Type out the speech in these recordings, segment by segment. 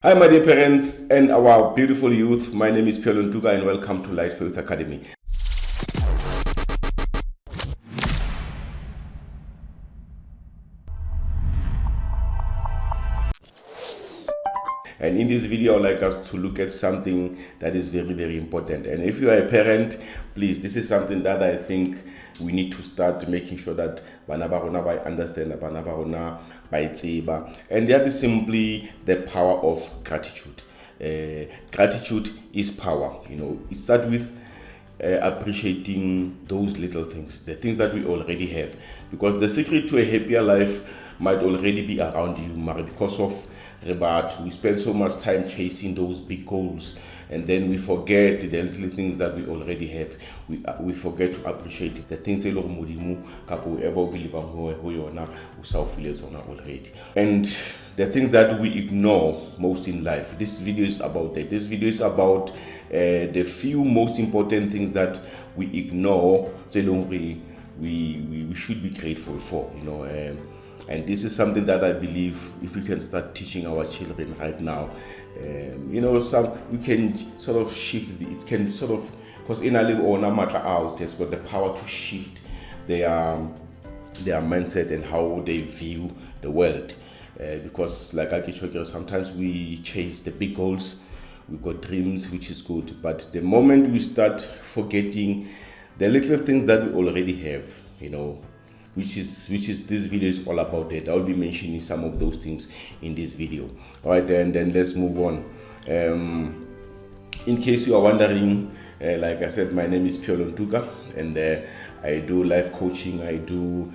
Hi, my dear parents and our beautiful youth. My name is Piolo Ntuga and welcome to Light Faith Academy. And in this video, I'd like us to look at something that is very, very important. And if you are a parent, please, this is something that I think we need to start making sure that bana ba rona ba understand, bana ba rona ba tseba. And that is simply the power of gratitude. Gratitude is power. It starts with appreciating those little things, the things that we already have, because the secret to a happier life might already be around you, Mara, because of Rebat. We spend so much time chasing those big goals, and then we forget the little things that we already have. We forget to appreciate the things that already. And the things that we ignore most in life. This video is about that. This video is about the few most important things that we ignore. We should be grateful for. And this is something that I believe if we can start teaching our children right now, we can sort of shift it can sort of, because in a little or no matter out, has got the power to shift their mindset and how they view the world. Because like I can sometimes we chase the big goals, we've got dreams, which is good, but the moment we start forgetting the little things that we already have, which is this video is all about that. I'll be mentioning some of those things in this video. All right, then let's move on. In case you are wondering, like I said, my name is Piolo Ntuga, and I do life coaching. I do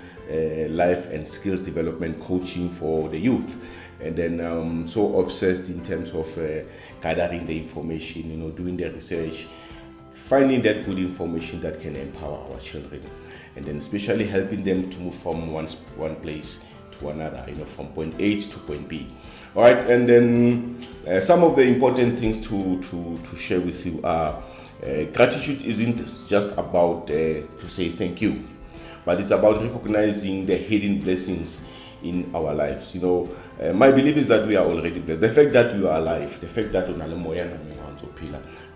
life and skills development coaching for the youth. And then I'm so obsessed in terms of gathering the information, doing the research, finding that good information that can empower our children, and then especially helping them to move from one place to another, from point A to point B. All right, and then some of the important things to share with you are gratitude isn't just about to say thank you, but it's about recognizing the hidden blessings in our lives. My belief is that we are already blessed. The fact that we are alive, the fact that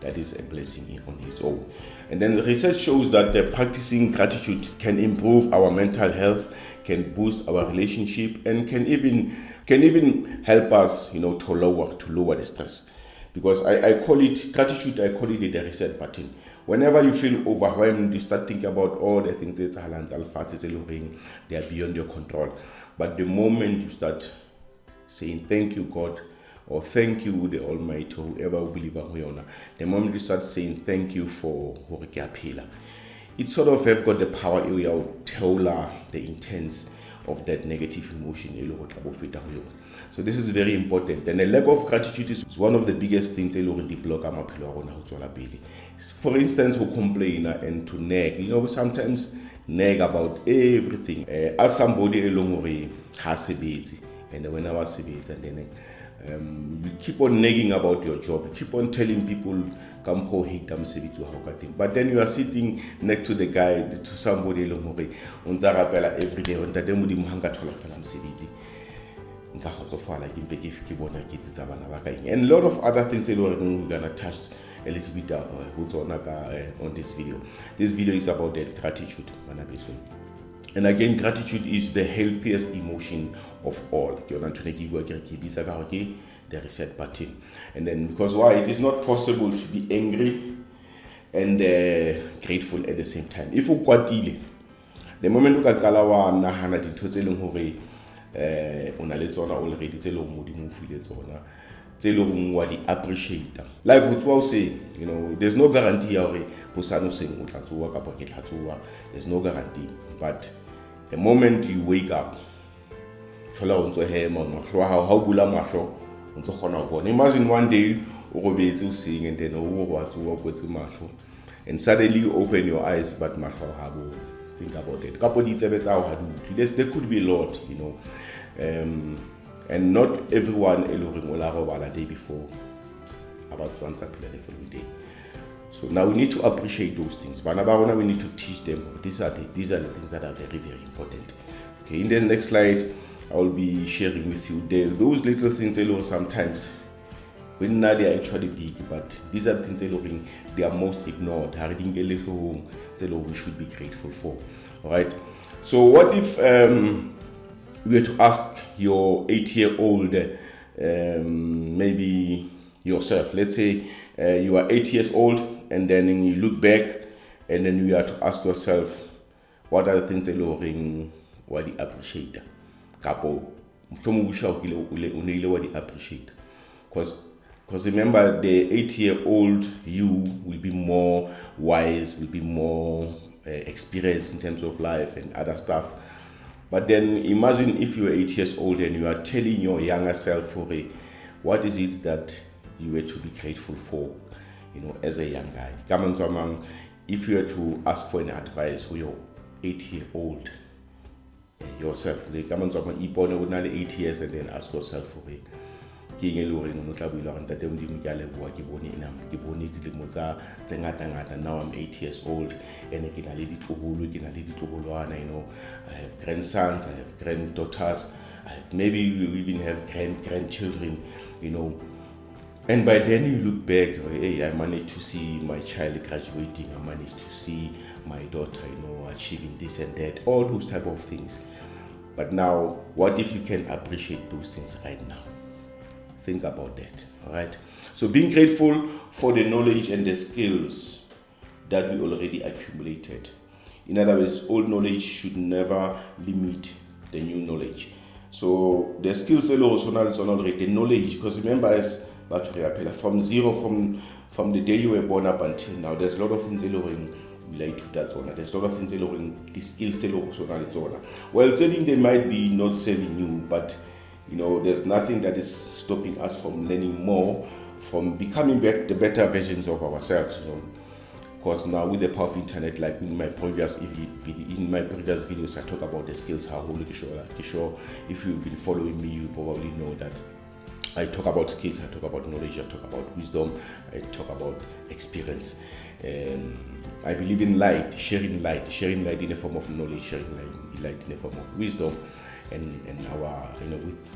that is a blessing on its own. And then the research shows that practicing gratitude can improve our mental health, can boost our relationship, and can even help us, to lower the stress. Because I call it gratitude. I call it the reset button. Whenever you feel overwhelmed, you start thinking about all the things that they are beyond your control. But the moment you start saying thank you, God, or thank you, the Almighty, or whoever will believe in, the moment you start saying thank you for it sort of have got the power to tell the intents of that negative emotion. So this is very important. And a lack of gratitude is one of the biggest things block. For instance, who complain and to nag, sometimes nag about everything. As somebody has a baby, and when I was a baby, and then you keep on nagging about your job, you keep on telling people come ho hate them but then you are sitting next to the guy, to somebody every day on and a lot of other things we're gonna touch a little bit on this video. This video is about that gratitude. And again, gratitude is the healthiest emotion of all. The reset button. And then because why? It is not possible to be angry and grateful at the same time. If you kwatile, the moment you qala wa nahana dintho tse leng hore ona le tsona already tse leng modimo o file tsona, tse leng wa di appreciate. Like what say, there's no guarantee hore hosano seng o tla tsoa kapa ke tla tsoa. There's no guarantee. But the moment you wake up, imagine one day and then and suddenly you open your eyes, but think about it. There could be a lot, and not everyone the day before about once up the following day. So now we need to appreciate those things. But we need to teach them. These are the things that are very, very important. Okay, in the next slide, I will be sharing with you those little things sometimes when now they are actually big, but these are things they are most ignored. We should be grateful for. All right. So what if you were to ask your 8-year-old, maybe yourself, let's say you are 8 years old, and then you look back, and then you are to ask yourself, what are the things what you appreciate? Because remember, the 8-year-old you will be more wise, will be more experienced in terms of life and other stuff. But then imagine if you are 8 years old and you are telling your younger self, what is it that you were to be grateful for, as a young guy. If you were to ask for an advice for your 8-year-old yourself, 8 years, and then ask yourself for it. Now I'm 8 years old, and I have grandsons, I have granddaughters, maybe you even have grandchildren, and by then you look back, hey, I managed to see my child graduating, I managed to see my daughter, achieving this and that, all those type of things. But now, what if you can appreciate those things right now? Think about that, all right? So being grateful for the knowledge and the skills that we already accumulated. In other words, old knowledge should never limit the new knowledge. So the skills the knowledge, because remember, as from zero, from the day you were born up until now, there's a lot of things relate to that zone. There's a lot of things the skills well, saying they might be not serving you, but there's nothing that is stopping us from learning more, from becoming the better versions of ourselves. Because now with the power of internet, like in my previous videos, I talk about the skills. Sure, if you've been following me, you probably know that I talk about skills, I talk about knowledge, I talk about wisdom, I talk about experience. I believe in sharing light in a form of knowledge, sharing light in a form of wisdom, and our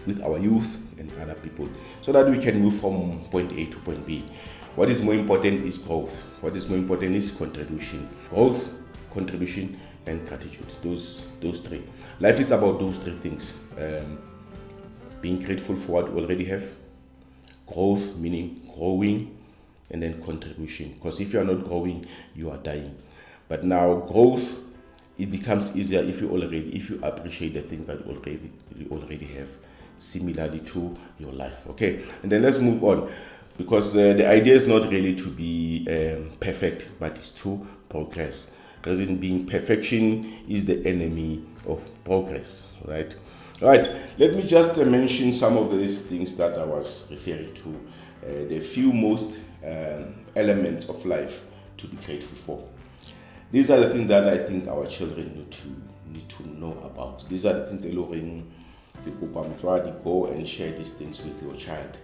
with our youth and other people, so that we can move from point A to point B. What is more important is growth. What is more important is contribution. Growth, contribution, and gratitude. Those three. Life is about those three things. Being grateful for what you already have. Growth, meaning growing, and then contribution. Because if you are not growing, you are dying. But now growth, it becomes easier if you appreciate the things that you already have, similarly to your life. Okay, and then let's move on, because the idea is not really to be perfect, but it's to progress. Reason being, perfection is the enemy of progress. Right. Let me just mention some of these things that I was referring to. The few most elements of life to be grateful for. These are the things that I think our children need to know about. These are the things go and share these things with your child.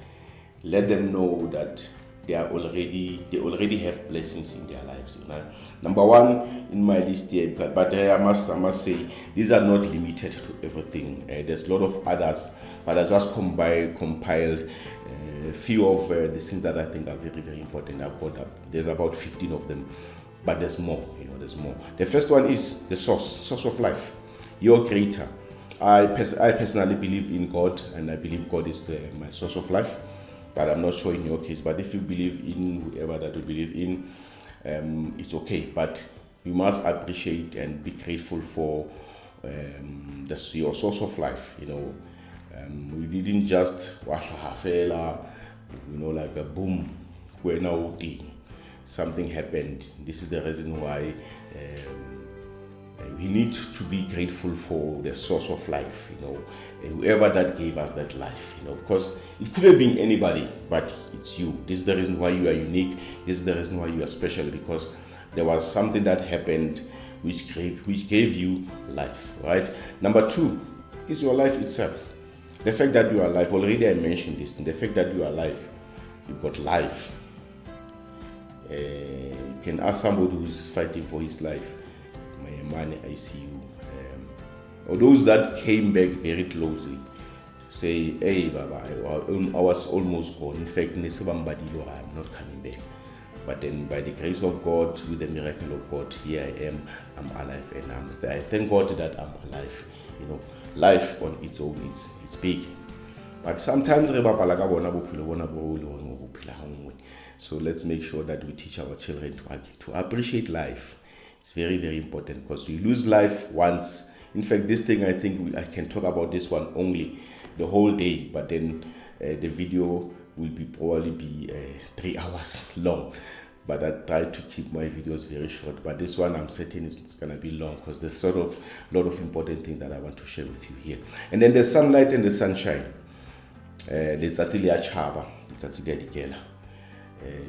Let them know that they already have blessings in their lives. Number one in my list here, but I must say these are not limited to everything. There's a lot of others, but I just compiled a few of the things that I think are very, very important. There's about 15 of them. But there's more, there's more. The first one is the source of life, your creator. I personally believe in God, and I believe God is my source of life. But I'm not sure in your case. But if you believe in whoever that you believe in, it's okay. But you must appreciate and be grateful for your source of life. We didn't just like a boom, we're now thing. Something happened. This is the reason why we need to be grateful for the source of life, whoever that gave us that life, because it could have been anybody, but it's you. This is the reason why you are unique. This is the reason why you are special, because there was something that happened which gave you life, right? Number two is your life itself. The fact that you are alive, already I mentioned this, the fact that you are alive, you've got life. You can ask somebody who is fighting for his life, my man, I see you. Or those that came back very closely, say, hey, Baba, I was almost gone. In fact, I'm not coming back. But then by the grace of God, with the miracle of God, here I am, I'm alive, and I thank God that I'm alive. Life on its own, it's big. But sometimes so let's make sure that we teach our children to appreciate life. It's very, very important, because we lose life once. In fact, this thing, I think I can talk about this one only the whole day, but then the video will probably be 3 hours long. But I try to keep my videos very short. But this one, I'm certain it's going to be long, because there's sort of a lot of important things that I want to share with you here. And then the sunlight and the sunshine.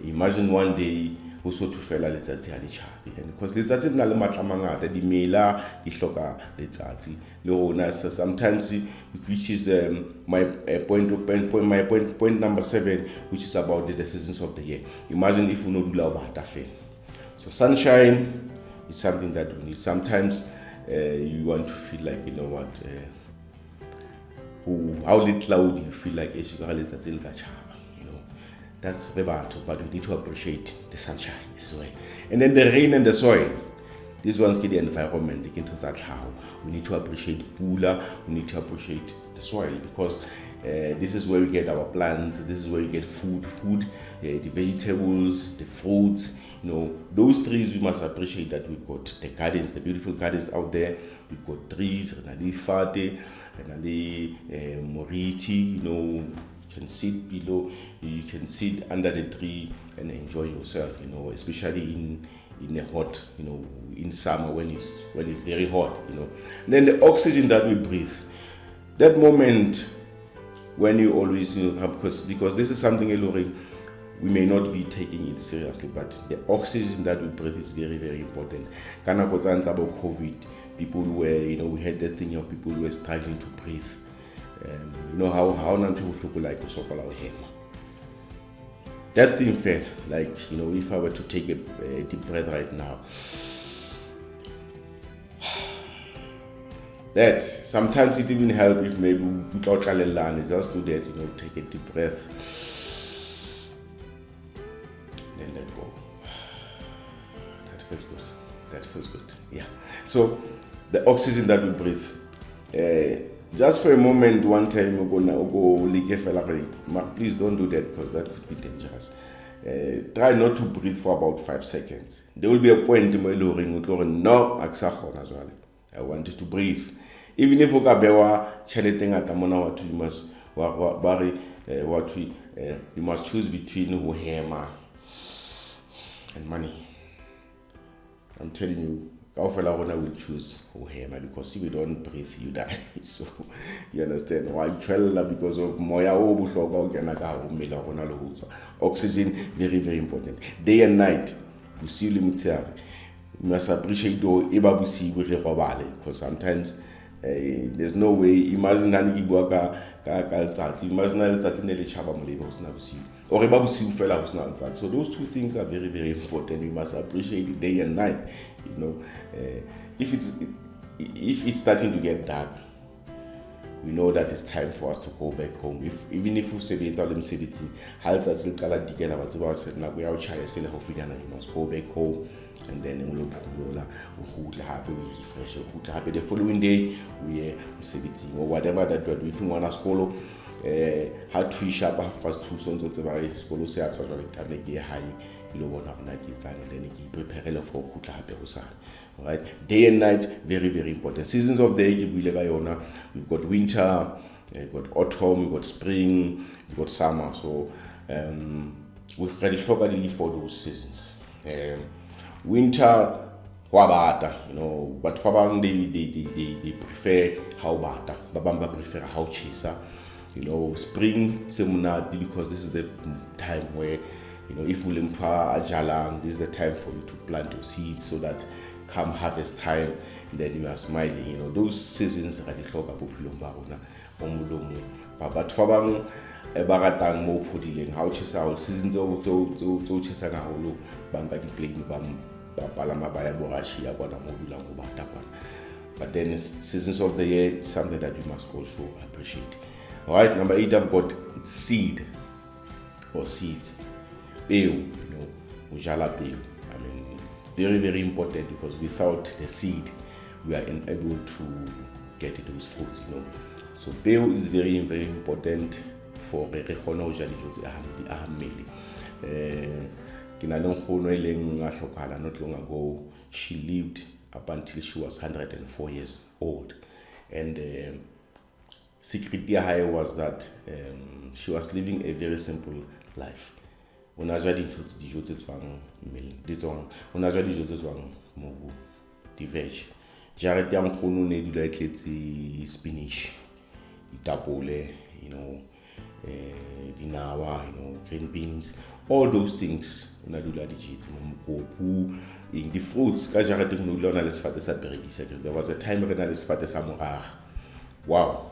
Imagine one day also to fela letsatsi ha le chabe, and because letsatsi na le matla mangata dimela di hloka letsatsi le rona. Sometimes, which is my point number 7, which is about the seasons of the year. Imagine if we no dula bata fela. So sunshine is something that we need. Sometimes you want to feel like, how little cloud you feel like letsatsi le ka chaba. That's bebato, but we need to appreciate the sunshine as well. And then the rain and the soil. This one's the environment. We need to appreciate pula. We need to appreciate the soil, because this is where we get our plants. This is where we get food, the vegetables, the fruits. Those trees, we must appreciate that we've got the gardens, the beautiful gardens out there. We've got trees, moriti, you can sit below, you can sit under the tree and enjoy yourself, especially in a hot, in summer when it's very hot, And then the oxygen that we breathe, that moment when you always, because this is something we may not be taking it seriously, but the oxygen that we breathe is very, very important. About COVID, people were, we had the thing of people who were struggling to breathe. How nanti uhlupho like usokola uhema. That thing felt like, if I were to take a deep breath right now, that sometimes it even helps if maybe without learn, just do that, take a deep breath, then let go. That feels good. Yeah. So the oxygen that we breathe, just for a moment, one time please don't do that, because that could be dangerous. Try not to breathe for about 5 seconds. There will be a point where no, I want you to breathe. Even if you must choose between uhema and money. I'm telling you, will choose uhema, because if you don't breathe, you die. So you understand why because of oxygen, very, very important. Day and night, you must appreciate because sometimes there's no way. Imagine so those two things are very, very important. You must appreciate it day and night. If it's starting to get dark, we know that it's time for us to go back home. Even if we say it's all in city, you must go back home, and then we refresh. The following day, we or whatever that we're doing. If you want to school, had 3 sharp 2 sons of the school, say at high, and then prepare for right. Day and night, very, very important. Seasons of the year, we've got winter, we've got autumn, we've got spring, we've got summer. So we've already focused for those seasons. Winter, wabata, but they prefer how bata, babamba prefer how chesa. Spring semunati, because this is the time where, if we jalang, this is the time for you to plant your seeds, so that come harvest time, then you are smiling. Those seasons are the hloka bophelo ba rona mo molomong. But babang baratang mo phodileng ha o chesa seasons tso chesa na holo banka di plane ba palama ba ya borashia bona mo dulang go bata bona. But then seasons of the year is something that you must also appreciate. Alright, number 8, I've got seed or seeds. Peo, ujala peo. I mean, very, very important, because without the seed, we are unable to get those fruits, So peo is very, very important for re kgone ho ja dijo tse ahammele. Not long ago, she lived up until she was 104 years old, and secret was that she was living a very simple life. On a ja dijo tse tswang mmeleng, on a ja dijo tse tswang mobu, di veg. Jarete ya nkgono ne dula e tletse spinach, ditapole, dinawa, green beans, all those things. Una dula di jetse mokopu, the fruits ka jarete no dula ona le sefate sa perekisa, because there was a time re na le sefate sa morara. Wow.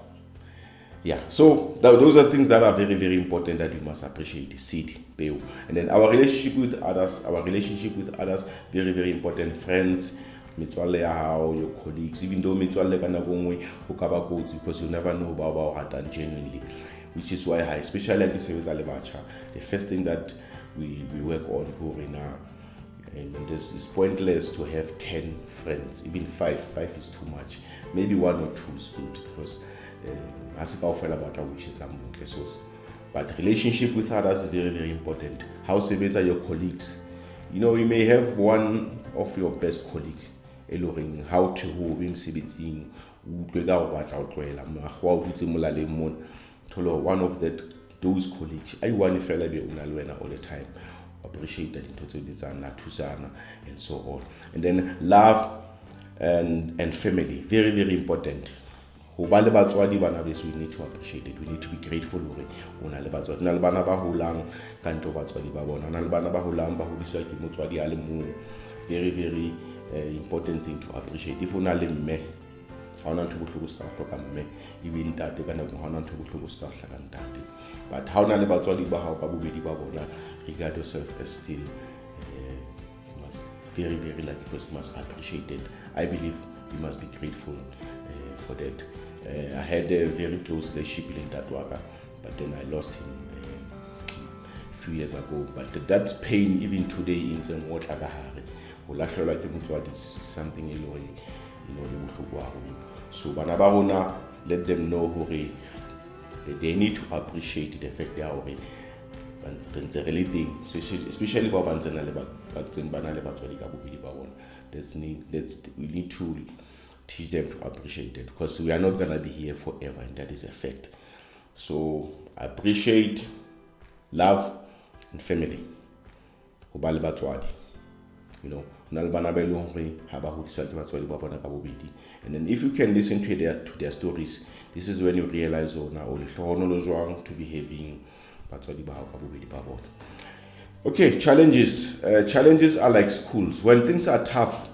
Yeah, so those are things that are very, very important that we must appreciate. Seed, peo. And then our relationship with others, very, very important. Friends, metswalle ya hao, your colleagues, even though metswalle ka nako nngwe o ka ba kotsi, because you never know ba o ratang genuinely, which is why especially like sebetsa le batjha, the first thing that we work on now, and it's pointless to have 10 friends, even 5 is too much. Maybe 1 or 2 is good, because but relationship with others is very, very important. How sebetsa your colleagues, you may have one of your best colleagues, how to one of those colleagues, I want to all the time, appreciate that, and so on. And then love and family, very, very important. We need to appreciate it. We need to be grateful. Very, very important thing to appreciate. If you are me, even but how regard your self-esteem, very, very because you must appreciate it. I believe you must be grateful for that. I had a very close relationship in that worker, but then I lost him a few years ago. But that pain, even today, in some water, it's something so let them know they need to appreciate the fact they are especially we need to teach them to appreciate it, because we are not going to be here forever, and that is a fact. So appreciate, love, and family. And then if you can listen to their stories, this is when you realize to be having. Okay, challenges. Challenges are like schools. When things are tough,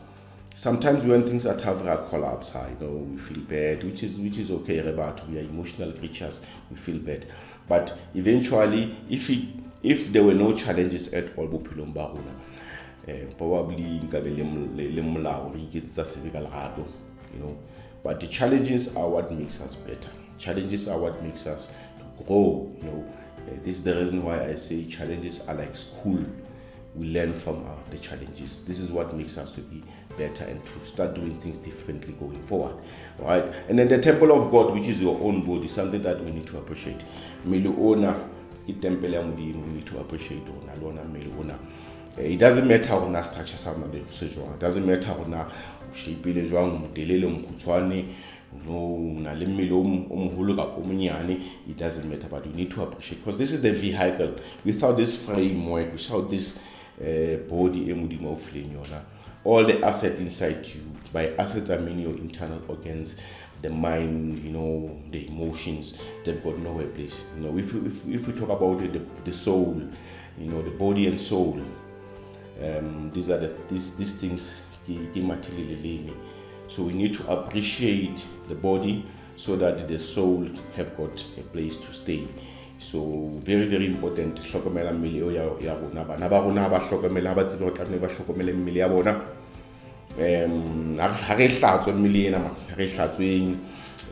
sometimes when things are tough, we collapse. We feel bad, which is okay. We are emotional creatures. We feel bad, but eventually, if there were no challenges at all, probably but the challenges are what makes us better. Challenges are what makes us to grow. This is the reason why I say challenges are like school. We learn from the challenges. This is what makes us to be better and to start doing things differently going forward. All right. And then the temple of God, which is your own body, something that we need to appreciate. We need to appreciate. It doesn't matter how na structure some the sejwa. It doesn't matter how na shape le jwang motelele mokhutswane na le mmele omholo ka omnyane. It doesn't matter, but you need to appreciate, because this is the vehicle. Without this framework, without this body emudimo of all the assets inside you. By assets I mean your internal organs, the mind, the emotions. They've got nowhere place. If we talk about the soul, the body and soul. These are these things. So we need to appreciate the body so that the soul have got a place to stay. So very, very important.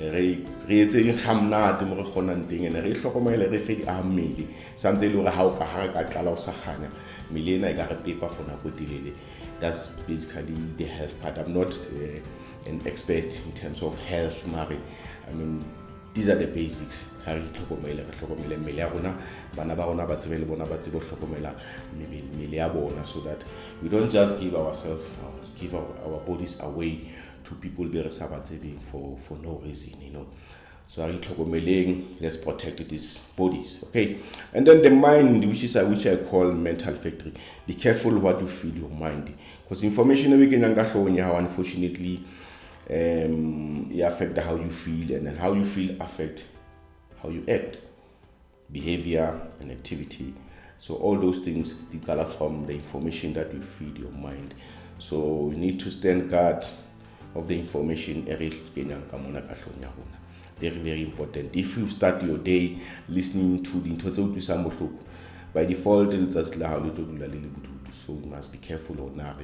re etse khamnate mo re khonang teng ene re hlokomele re fe di mmele something le ha o ka qala o sa khanya mmele ena e ka re pepa for nako telele. That's basically the health part. I'm not an expert in terms of health, Mari. I mean, these are the basics. Ha re hlokomele mmele ya rona, bana ba rona ba tsebe le bona ba tsebe hlokomela mmele ya bona, so that we don't just give ourselves give our bodies away to people be re sa ba tsebeng for no reason, you know. So let's protect these bodies, okay? And then the mind, which I call mental factory. Be careful what you feed your mind, because information we can unfortunately it affect how you feel, and then how you feel affect how you act, behavior and activity. So all those things develop from the information that you feed your mind. So you need to stand guard of the information. Very, very important. If you start your day listening to the by default, it's just so you must be careful on that.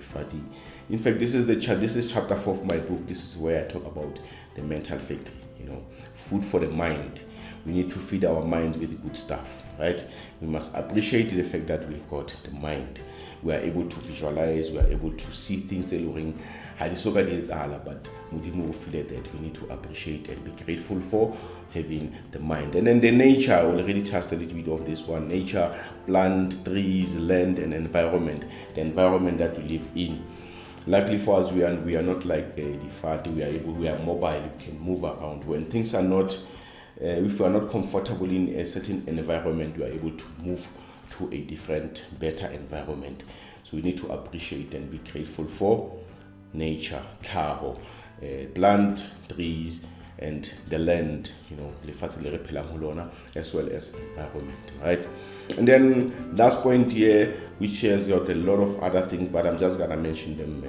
In fact, this is chapter 4 of my book. This is where I talk about the mental factory, you know, food for the mind. We need to feed our minds with good stuff, right? We must appreciate the fact that we've got the mind. We are able to visualize, we are able to see things delivering. But we need to appreciate and be grateful for having the mind. And then the nature, I already touched a little bit of this one. Nature, plant, trees, land, and environment. The environment that we live in. Luckily for us, we are not like the party. We are mobile. We can move around. When things are not, if we are not comfortable in a certain environment, we are able to move to a different, better environment. So we need to appreciate and be grateful for nature, plant, trees, and the land, you know, as well as environment, right? And then last point here, which has got a lot of other things, but I'm just gonna mention them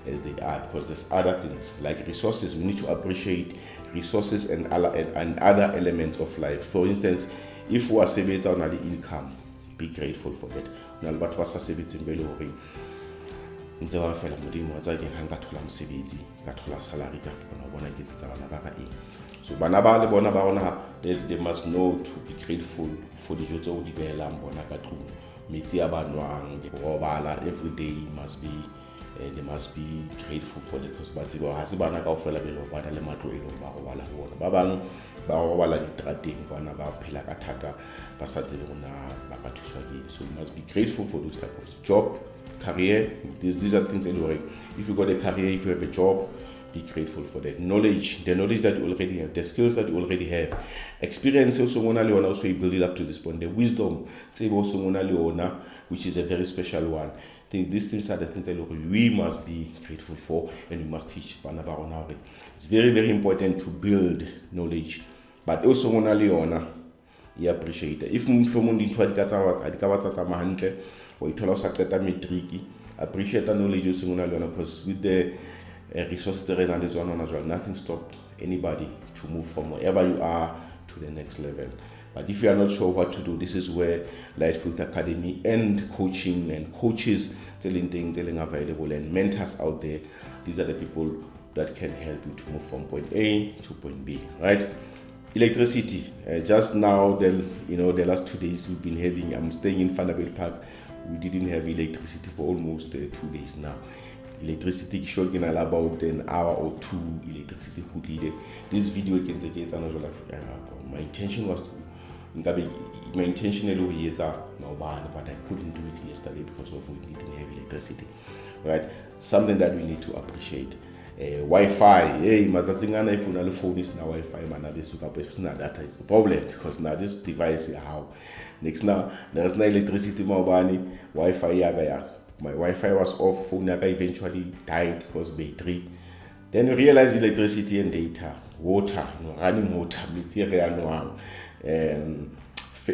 as they are, because there's other things like resources. We need to appreciate resources and other elements of life. For instance, if we are saving on the income, be grateful for that. But what's a saving ntse ba fela modimo wa tsa ke hanga thola mosebetsi ka thola salary ka fona bona ke tsa bana ba ka eng. So bana ba le bona ba rona they must know to be grateful for the jotse o di behelang bona ka tlung, metsi a banwang, go robala every day must be they must be grateful for it, because ba tseba ha se bana ka ofela belo bana le matlo e lo ba robala ho bona, ba bang ba robala ditrateng bana ba phela ka thata ba sa tsebe bona ba ka thuswa ke. So we must be grateful for those type of job, career. These are things anyway. If you got a career, if you have a job, be grateful for that. Knowledge, the knowledge that you already have, the skills that you already have, experience also you build it up to this point. The wisdom, which is a very special one. These things are the things that we must be grateful for, and we must teach. It's very, very important to build knowledge, but also you appreciate it. If appreciate the knowledge, because with the resources nothing stops anybody to move from wherever you are to the next level. But if you are not sure what to do, this is where Light Fruit Academy and coaching and coaches telling available, and mentors out there. These are the people that can help you to move from point A to point B, right? Electricity. Just now, the last 2 days we've been having. I'm staying in Vanderbilt Park. We didn't have electricity for almost 2 days now. Electricity showing about an hour or two. Electricity quickly. This video can take it. My intention was to. My intention is but I couldn't do it yesterday because of we didn't have electricity, right? Something that we need to appreciate. Wi-Fi, hey, matatingana if you phone is now Wi-Fi, man, if not data is a problem, because now this device is how next now there's no electricity mobile Wi-Fi yaga. My Wi-Fi was off, phone yaga eventually died because battery. Then you realize electricity and data, water, running water, material,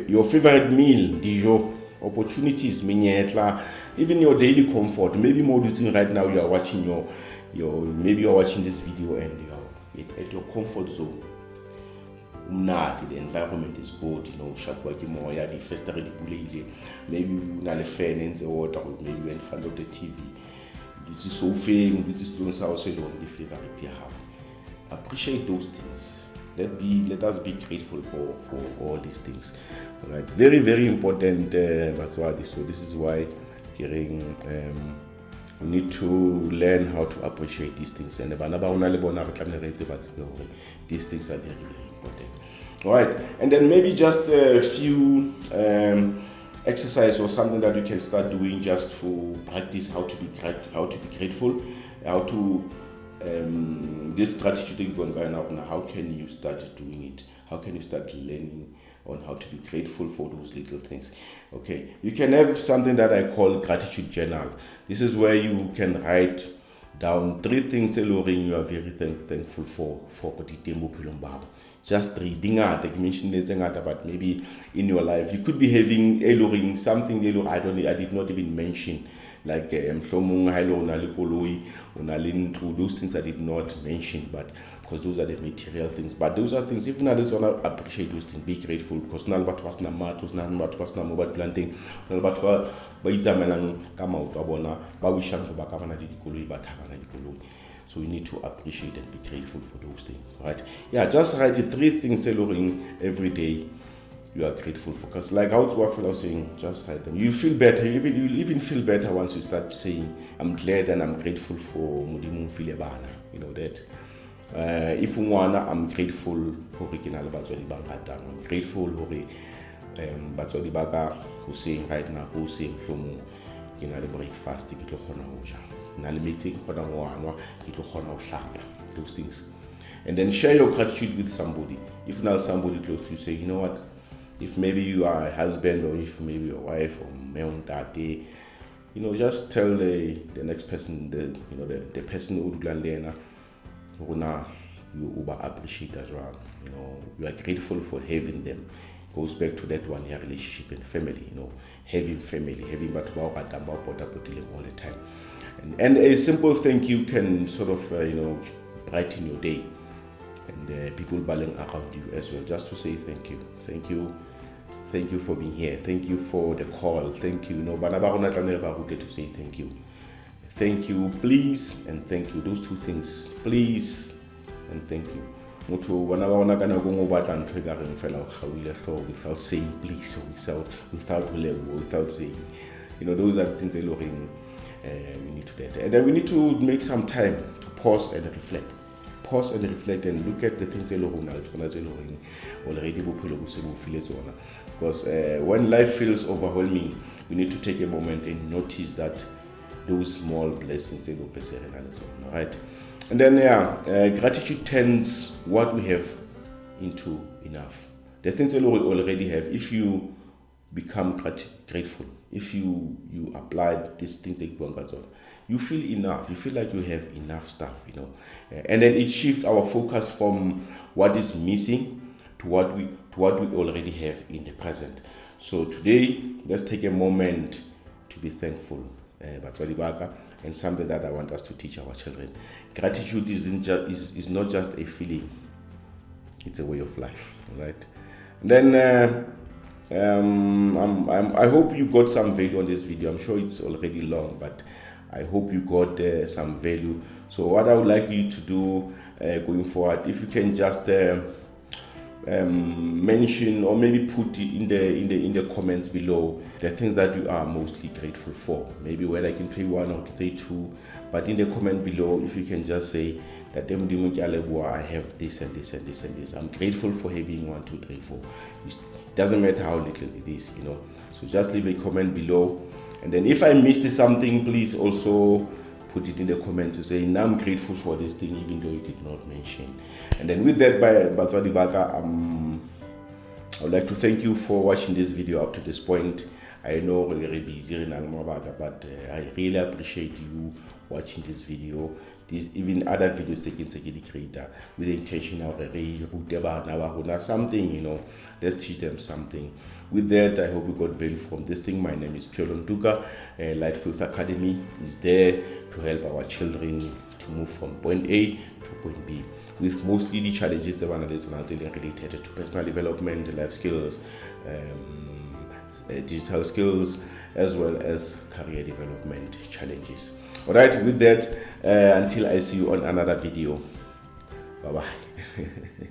your favorite meal, dijo, opportunities, even your daily comfort. Maybe more doing right now you are watching maybe you're watching this video and you're at your comfort zone. The environment is good, maybe you're not a fan in the water, or maybe you're in front of the TV. It's so fair, it's also the favorite you have. appreciate those things. Let us be grateful for all these things. All right, very very important. So this is why we need to learn how to appreciate these things, and these things are very very important. All right, and then maybe just a few exercise or something that you can start doing just to practice how to be grateful, how to this gratitude going on. How can you start doing it? How can you start learning on how to be grateful for those little things? Okay, you can have something that I call gratitude journal. This is where you can write down 3 things that you are very thankful for just 3 but maybe in your life you could be having something I did not even mention, like those things I did not mention, but because those are the material things. But those are things, if let's want to appreciate those things, be grateful, because now but was na matos, now but was na mobile planting, now but ba itsamelang ka maoto a bona ba wishang go ba ka bana dikoloi ba thaba na dikoloi. So we need to appreciate and be grateful for those things, right? Yeah, just write the 3 things every day you are grateful for. Because like how I was saying, just write them. You feel better. You'll even feel better once you start saying, I'm glad and I'm grateful for Mudimu Filebana. You know that. If you wanna, I'm grateful for Rikinal Batsoli Bangata. I'm grateful for Batsoli Baga who's saying right now, who's saying Flomo, you know, the breakfast, you get meeting, those things. And then share your gratitude with somebody. If not somebody close to you, say, you know what, if maybe you are a husband, or if maybe your wife or male daddy, you know, just tell the next person, the person who you appreciate as well. You know, you are grateful for having them. Goes back to that one here, relationship and family. You know, having family, having all the time. And a simple thank you can sort of brighten your day, and people balling around you as well, just to say thank you for being here, thank you for the call, thank you. To say thank you, please, and thank you. Those 2 things, please and thank you. Without saying please, or without saying, those are the things we need to do. And then we need to make some time to pause and reflect. And look at the things already. Because when life feels overwhelming, we need to take a moment and notice that those small blessings right? And then gratitude turns what we have into enough. The things that we already have, if you become grateful, if you apply these things you feel enough, you feel like you have enough stuff, and then it shifts our focus from what is missing to what we already have in the present. So today, let's take a moment to be thankful, and something that I want us to teach our children. Gratitude is not just a feeling, it's a way of life, right? And then I hope you got some value on this video. I'm sure it's already long, but I hope you got some value. So what I would like you to do going forward, if you can just mention or maybe put in the comments below the things that you are mostly grateful for. Maybe whether I can say 1 or say 2, but in the comment below, if you can just say that I have this and this and this and this. I'm grateful for having 1, 2, 3, 4. It doesn't matter how little it is, So just leave a comment below, and then if I missed something, please also put it in the comment to say, now I'm grateful for this thing, even though you did not mention. And then with that, Batswadi Baka, I would like to thank you for watching this video up to this point. I know we're very busy, but I really appreciate you watching this video. Even other videos taken the creator with the intention of something, let's teach them something. With that, I hope you got value from this thing. My name is Piolon Duka. Light Faith Academy is there to help our children to move from point A to point B, with mostly the challenges that are related to personal development, life skills, digital skills, as well as career development challenges. Alright, with that, until I see you on another video, Bye-bye.